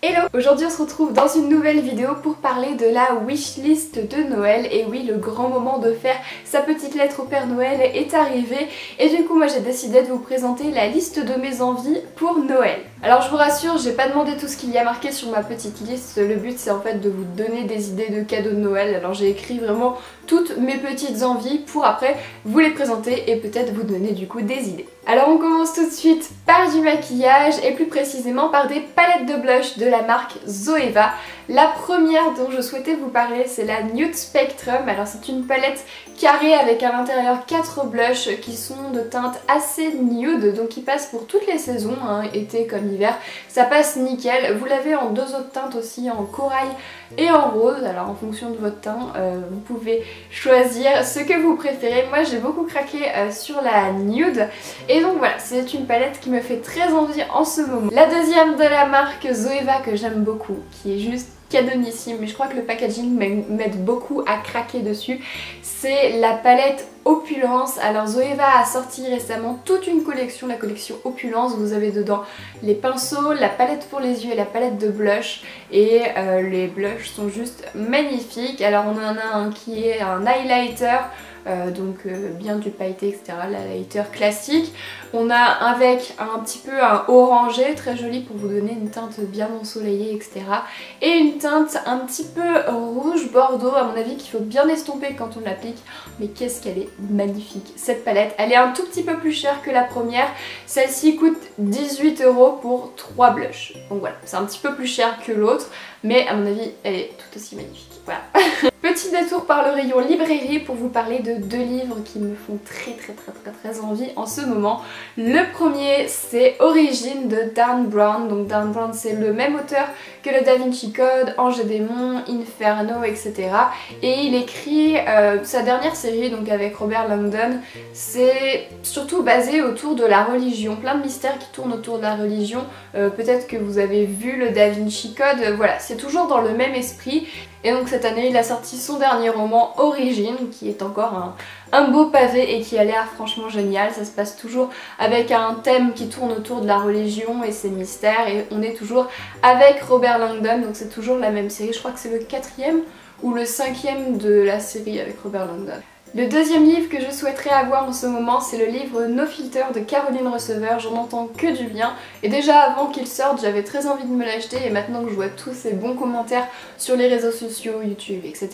Hello! Aujourd'hui on se retrouve dans une nouvelle vidéo pour parler de la wishlist de Noël. Et oui, le grand moment de faire sa petite lettre au Père Noël est arrivé. Et du coup moi j'ai décidé de vous présenter la liste de mes envies pour Noël. Alors je vous rassure, j'ai pas demandé tout ce qu'il y a marqué sur ma petite liste. Le but c'est en fait de vous donner des idées de cadeaux de Noël. Alors j'ai écrit vraiment toutes mes petites envies pour après vous les présenter et peut-être vous donner du coup des idées. Alors on commence tout de suite par du maquillage et plus précisément par des palettes de blush de la marque Zoeva. La première dont je souhaitais vous parler c'est la Nude Spectrum. Alors c'est une palette carrée avec à l'intérieur 4 blushs qui sont de teinte assez nude, donc qui passent pour toutes les saisons, hein, été comme hiver. Ça passe nickel. Vous l'avez en deux autres teintes aussi, en corail et en rose. Alors en fonction de votre teint, vous pouvez choisir ce que vous préférez. Moi j'ai beaucoup craqué sur la nude. Et donc voilà, c'est une palette qui me fait très envie en ce moment. La deuxième de la marque Zoeva que j'aime beaucoup, qui est juste canonissime, mais je crois que le packaging m'aide beaucoup à craquer dessus, c'est la palette Opulence. Alors Zoeva a sorti récemment toute une collection, la collection Opulence. Vous avez dedans les pinceaux, la palette pour les yeux et la palette de blush. Et les blushs sont juste magnifiques. Alors on en a un qui est un highlighter, bien du pailleté, etc. L'highlighter classique. On a avec un petit peu un orangé très joli pour vous donner une teinte bien ensoleillée, etc. Et une teinte un petit peu rouge bordeaux, à mon avis qu'il faut bien estomper quand on l'applique. Mais qu'est-ce qu'elle est magnifique cette palette. Elle est un tout petit peu plus chère que la première. Celle-ci coûte 18 € pour 3 blushs. Donc voilà, c'est un petit peu plus cher que l'autre, mais à mon avis elle est tout aussi magnifique. Voilà. Petit détour par le rayon librairie pour vous parler de deux livres qui me font très envie en ce moment. Le premier c'est Origine de Dan Brown. Donc Dan Brown c'est le même auteur que le Da Vinci Code, Ange et Démon, Inferno, etc. Et il écrit sa dernière série donc avec Robert Langdon. C'est surtout basé autour de la religion, plein de mystères qui tournent autour de la religion. Peut-être que vous avez vu le Da Vinci Code, voilà, c'est toujours dans le même esprit. Et donc cette année il a sorti son dernier roman Origine qui est encore un beau pavé et qui a l'air franchement génial. Ça se passe toujours avec un thème qui tourne autour de la religion et ses mystères, et on est toujours avec Robert Langdon, donc c'est toujours la même série. Je crois que c'est le 4e ou le 5e de la série avec Robert Langdon. Le deuxième livre que je souhaiterais avoir en ce moment c'est le livre No Filter de Caroline Receveur. J'en entends que du bien et déjà avant qu'il sorte j'avais très envie de me l'acheter, et maintenant que je vois tous ces bons commentaires sur les réseaux sociaux, YouTube, etc.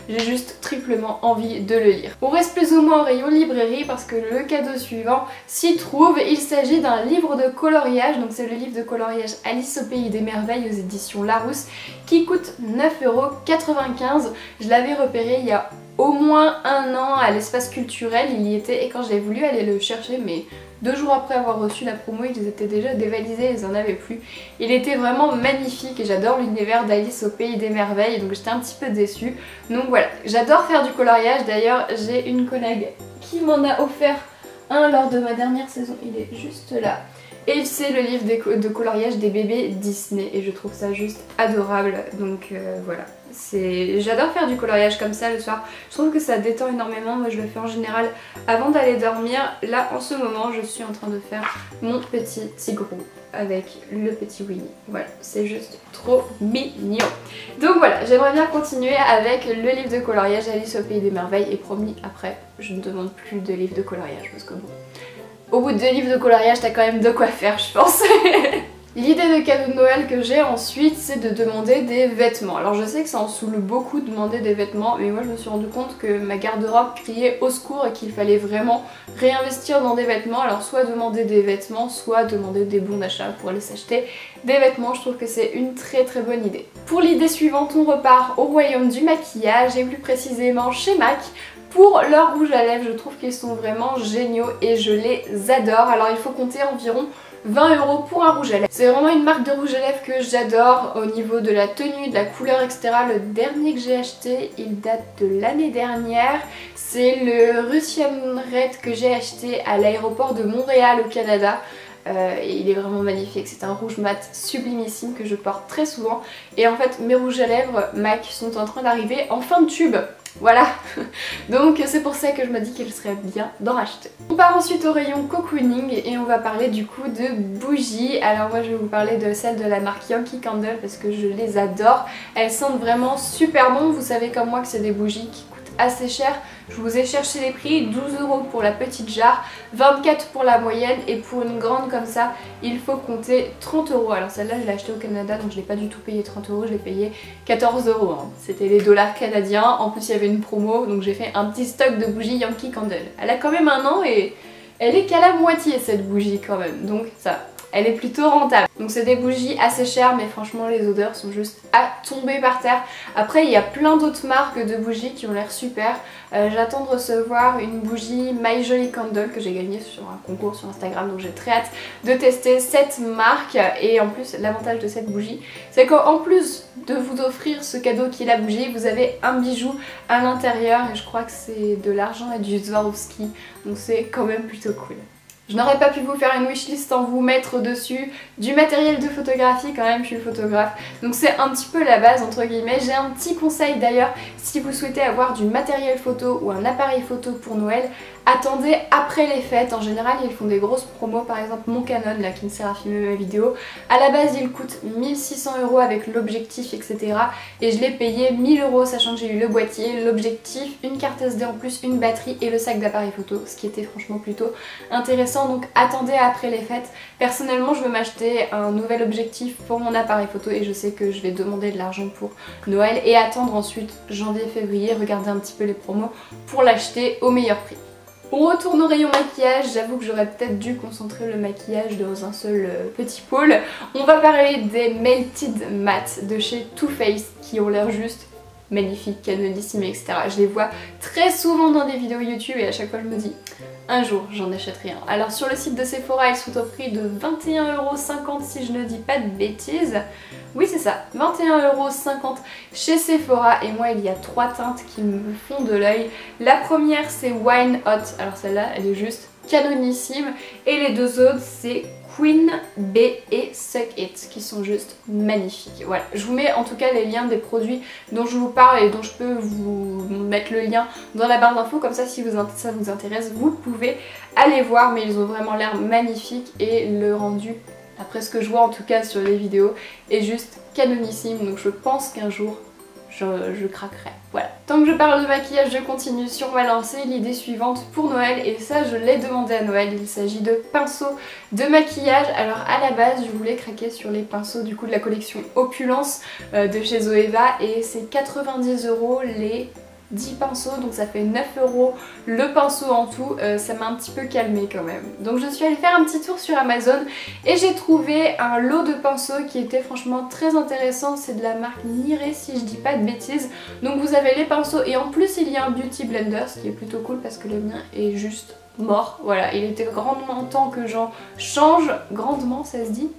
j'ai juste triplement envie de le lire. On reste plus ou moins en rayon librairie parce que le cadeau suivant s'y trouve. Il s'agit d'un livre de coloriage, donc c'est le livre de coloriage Alice au Pays des Merveilles aux éditions Larousse qui coûte 9,95 €. Je l'avais repéré il y a au moins un an à l'espace culturel, il y était, et quand j'ai voulu aller le chercher, mais 2 jours après avoir reçu la promo, ils étaient déjà dévalisés, ils en avaient plus. Il était vraiment magnifique et j'adore l'univers d'Alice au Pays des Merveilles, donc j'étais un petit peu déçue. Donc voilà, j'adore faire du coloriage. D'ailleurs j'ai une collègue qui m'en a offert un lors de ma dernière saison, il est juste là. Et c'est le livre de coloriage des bébés Disney et je trouve ça juste adorable, donc voilà. J'adore faire du coloriage comme ça le soir, je trouve que ça détend énormément. Moi je le fais en général avant d'aller dormir. Là en ce moment je suis en train de faire mon petit tigrou avec le petit Winnie. Voilà, c'est juste trop mignon. Donc voilà, j'aimerais bien continuer avec le livre de coloriage Alice au Pays des Merveilles, et promis après je ne demande plus de livre de coloriage parce que bon, au bout de 2 livres de coloriage, t'as quand même de quoi faire, je pense. L'idée de cadeau de Noël que j'ai ensuite, c'est de demander des vêtements. Alors je sais que ça en saoule beaucoup de demander des vêtements, mais moi je me suis rendu compte que ma garde-robe criait au secours et qu'il fallait vraiment réinvestir dans des vêtements. Alors soit demander des vêtements, soit demander des bons d'achat pour aller s'acheter des vêtements. Je trouve que c'est une très bonne idée. Pour l'idée suivante, on repart au royaume du maquillage et plus précisément chez MAC. Pour leurs rouges à lèvres, je trouve qu'ils sont vraiment géniaux et je les adore. Alors il faut compter environ 20 € pour un rouge à lèvres. C'est vraiment une marque de rouge à lèvres que j'adore au niveau de la tenue, de la couleur, etc. Le dernier que j'ai acheté, il date de l'année dernière. C'est le Russian Red que j'ai acheté à l'aéroport de Montréal au Canada. Et il est vraiment magnifique, c'est un rouge mat sublimissime que je porte très souvent. Et en fait mes rouges à lèvres MAC sont en train d'arriver en fin de tube. Voilà. Donc c'est pour ça que je me dis qu'il serait bien d'en racheter. On part ensuite au rayon cocooning et on va parler du coup de bougies. Alors moi je vais vous parler de celles de la marque Yankee Candle parce que je les adore. Elles sentent vraiment super bon. Vous savez comme moi que c'est des bougies qui coûtent assez cher. Je vous ai cherché les prix, 12 € pour la petite jarre, 24 pour la moyenne et pour une grande comme ça il faut compter 30 €. Alors celle-là je l'ai achetée au Canada donc je l'ai pas du tout payé 30 €, je l'ai payé 14 €. Hein. C'était les dollars canadiens, en plus il y avait une promo donc j'ai fait un petit stock de bougies Yankee Candle. Elle a quand même un an et elle est qu'à la moitié cette bougie quand même, donc ça... Elle est plutôt rentable. Donc c'est des bougies assez chères mais franchement les odeurs sont juste à tomber par terre. Après il y a plein d'autres marques de bougies qui ont l'air super. J'attends de recevoir une bougie My Jolly Candle que j'ai gagnée sur un concours sur Instagram donc j'ai très hâte de tester cette marque. Et en plus l'avantage de cette bougie c'est qu'en plus de vous offrir ce cadeau qui est la bougie, vous avez un bijou à l'intérieur et je crois que c'est de l'argent et du Swarovski donc c'est quand même plutôt cool. Je n'aurais pas pu vous faire une wishlist sans vous mettre dessus du matériel de photographie, quand même je suis photographe, donc c'est un petit peu la base entre guillemets. J'ai un petit conseil d'ailleurs, si vous souhaitez avoir du matériel photo ou un appareil photo pour Noël, attendez après les fêtes. En général ils font des grosses promos, par exemple mon Canon là qui me sert à filmer mes vidéos, à la base il coûte 1600 € avec l'objectif etc. Et je l'ai payé 1000 € sachant que j'ai eu le boîtier, l'objectif, une carte SD en plus, une batterie et le sac d'appareil photo, ce qui était franchement plutôt intéressant. Donc attendez après les fêtes. Personnellement je veux m'acheter un nouvel objectif pour mon appareil photo et je sais que je vais demander de l'argent pour Noël et attendre ensuite janvier-février, regarder un petit peu les promos pour l'acheter au meilleur prix. On retourne au rayon maquillage, j'avoue que j'aurais peut-être dû concentrer le maquillage dans un seul petit pôle. On va parler des Melted Matte de chez Too Faced qui ont l'air juste magnifiques, canonissimes, etc. Je les vois très souvent dans des vidéos YouTube et à chaque fois je me dis un jour j'en achèterai un. Alors sur le site de Sephora ils sont au prix de 21,50 € si je ne dis pas de bêtises. Oui c'est ça, 21,50 € chez Sephora et moi il y a 3 teintes qui me font de l'œil. La première c'est Wine Hot, alors celle-là elle est juste canonissime et les deux autres c'est Queen Bee et Suck It qui sont juste magnifiques. Voilà, je vous mets en tout cas les liens des produits dont je vous parle et dont je peux vous mettre le lien dans la barre d'infos, comme ça si ça vous intéresse vous pouvez aller voir, mais ils ont vraiment l'air magnifiques et le rendu, après ce que je vois en tout cas sur les vidéos, est juste canonissime, donc je pense qu'un jour je craquerai. Voilà. Tant que je parle de maquillage, je continue sur ma lancée. L'idée suivante pour Noël, et ça je l'ai demandé à Noël, il s'agit de pinceaux de maquillage. Alors à la base je voulais craquer sur les pinceaux du coup de la collection Opulence de chez Zoeva et c'est 90 € les 10 pinceaux, donc ça fait 9 € le pinceau en tout. Ça m'a un petit peu calmé quand même. Donc je suis allée faire un petit tour sur Amazon et j'ai trouvé un lot de pinceaux qui était franchement très intéressant. C'est de la marque Niré si je dis pas de bêtises. Donc vous avez les pinceaux et en plus il y a un beauty blender, ce qui est plutôt cool parce que le mien est juste mort. Voilà, il était grandement temps que j'en change. Grandement ça se dit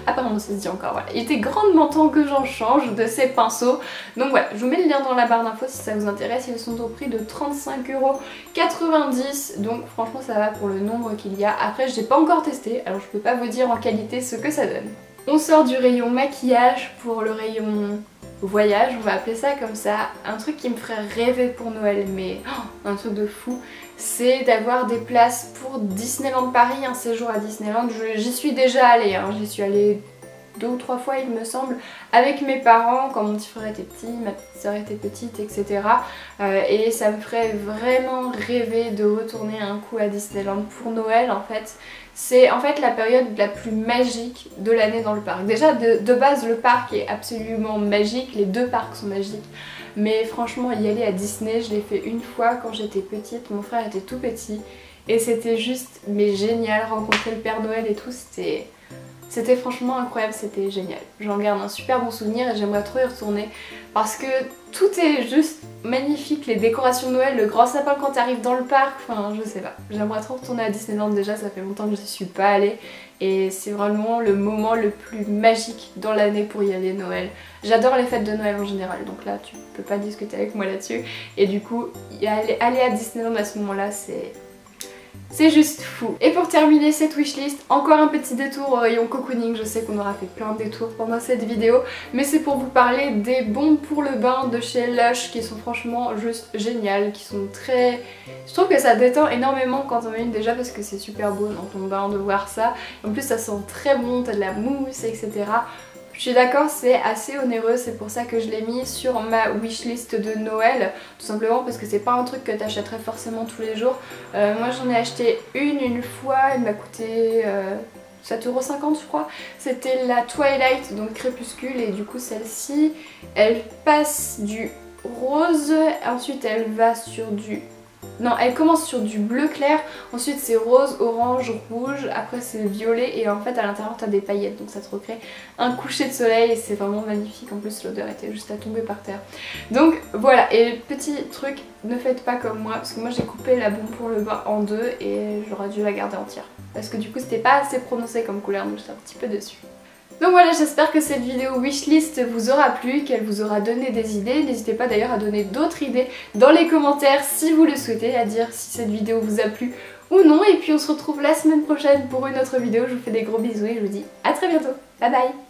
apparemment ça se dit encore, voilà. Il était grandement temps que j'en change de ces pinceaux. Donc voilà, je vous mets le lien dans la barre d'infos si ça vous intéresse. Ils sont au prix de 35,90 €. Donc franchement ça va pour le nombre qu'il y a. Après je n'ai pas encore testé, alors je peux pas vous dire en qualité ce que ça donne. On sort du rayon maquillage pour le rayon voyage, on va appeler ça comme ça. Un truc qui me ferait rêver pour Noël, mais un truc de fou, c'est d'avoir des places pour Disneyland Paris, un séjour à Disneyland. J'y suis déjà allée, hein. J'y suis allée 2 ou 3 fois il me semble, avec mes parents quand mon petit frère était petit, ma petite soeur était petite, etc. Et ça me ferait vraiment rêver de retourner un coup à Disneyland pour Noël en fait. C'est en fait la période la plus magique de l'année dans le parc. Déjà de base le parc est absolument magique, les deux parcs sont magiques. Mais franchement y aller à Disney, je l'ai fait une fois quand j'étais petite, mon frère était tout petit. Et c'était juste mais génial, rencontrer le Père Noël et tout, c'était franchement incroyable, c'était génial. J'en garde un super bon souvenir et j'aimerais trop y retourner parce que tout est juste magnifique, les décorations de Noël, le grand sapin quand tu arrives dans le parc, enfin je sais pas. J'aimerais trop retourner à Disneyland, déjà ça fait longtemps que je suis pas allée et c'est vraiment le moment le plus magique dans l'année pour y aller Noël. J'adore les fêtes de Noël en général, donc là tu peux pas discuter avec moi là-dessus et du coup aller à Disneyland à ce moment-là C'est juste fou. Et pour terminer cette wishlist, encore un petit détour au rayon cocooning. Je sais qu'on aura fait plein de détours pendant cette vidéo, mais c'est pour vous parler des bombes pour le bain de chez Lush qui sont franchement juste géniales, qui sont très... Je trouve que ça détend énormément quand on met une déjà parce que c'est super beau dans ton bain de voir ça. En plus ça sent très bon, t'as de la mousse, etc. Je suis d'accord, c'est assez onéreux, c'est pour ça que je l'ai mis sur ma wishlist de Noël, tout simplement parce que c'est pas un truc que t'achèterais forcément tous les jours. Moi j'en ai acheté une fois, elle m'a coûté 7,50 € je crois. C'était la Twilight, donc crépuscule, et du coup celle-ci, elle passe du rose, ensuite elle va sur du... Non, elle commence sur du bleu clair, ensuite c'est rose, orange, rouge, après c'est violet et en fait à l'intérieur t'as des paillettes, donc ça te recrée un coucher de soleil et c'est vraiment magnifique. En plus l'odeur était juste à tomber par terre. Donc voilà, et petit truc, ne faites pas comme moi parce que moi j'ai coupé la bombe pour le bain en deux et j'aurais dû la garder entière parce que du coup c'était pas assez prononcé comme couleur, donc j'étais un petit peu déçue. Donc voilà, j'espère que cette vidéo wishlist vous aura plu, qu'elle vous aura donné des idées. N'hésitez pas d'ailleurs à donner d'autres idées dans les commentaires si vous le souhaitez, à dire si cette vidéo vous a plu ou non. Et puis on se retrouve la semaine prochaine pour une autre vidéo. Je vous fais des gros bisous et je vous dis à très bientôt. Bye bye.